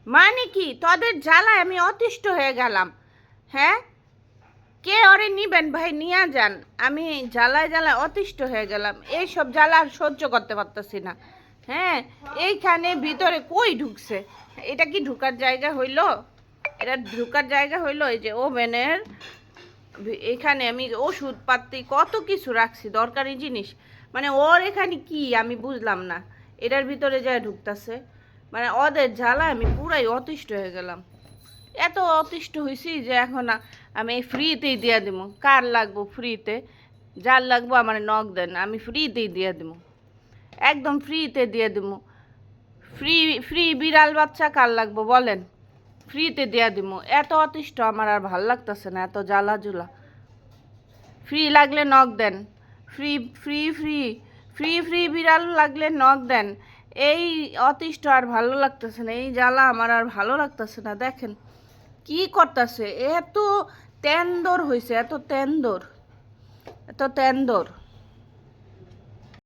মানে কি তোদের জ্বালায় আমি অতিষ্ঠ হয়ে গেলাম। হ্যাঁ, কে ওরে নিবেন ভাই, নিয়ে যান। আমি জ্বালায় জ্বালায় অতিষ্ঠ হয়ে গেলাম, এইসব জ্বালা আর সহ্য করতে পারতেছি না। হ্যাঁ, এইখানে ভিতরে কই ঢুকছে? এটা কি ঢুকার জায়গা হইলো? এটা ঢুকার জায়গা হইলো? এই যে ওভেনের এখানে আমি ওষুধপাতি কত কিছু রাখছি, দরকারি জিনিস। মানে ওর এখানে কি আমি বুঝলাম না, এটার ভিতরে যায় ঢুকতেছে। মানে ওদের জ্বালায় আমি পুরাই অতিষ্ঠ হয়ে গেলাম। এত অতিষ্ঠ হয়েছি যে এখন আমি ফ্রিতেই দিয়ে দেবো। কার লাগবো ফ্রিতে? যার লাগবো আমার নক দেন, আমি ফ্রিতেই দিয়ে দেবো, একদম ফ্রিতে দিয়ে দেবো। ফ্রি ফ্রি বিড়াল বাচ্চা কার লাগবো বলেন, ফ্রিতে দিয়ে দেবো। এত অতিষ্ঠ আমার আর ভাল লাগতেছে না, এত জ্বালা জুলা। ফ্রি লাগলে নক দেন, free free free free free বিড়াল লাগলে নক দেন। এই অতিষ্ঠ আর ভালো লাগতেছে না, এই জ্বালা আমার আর ভালো লাগতেছে না। দেখেন কি করতেছে, এত তেন্দর হয়েছে, এত তেন্দর, এত তেন্দর।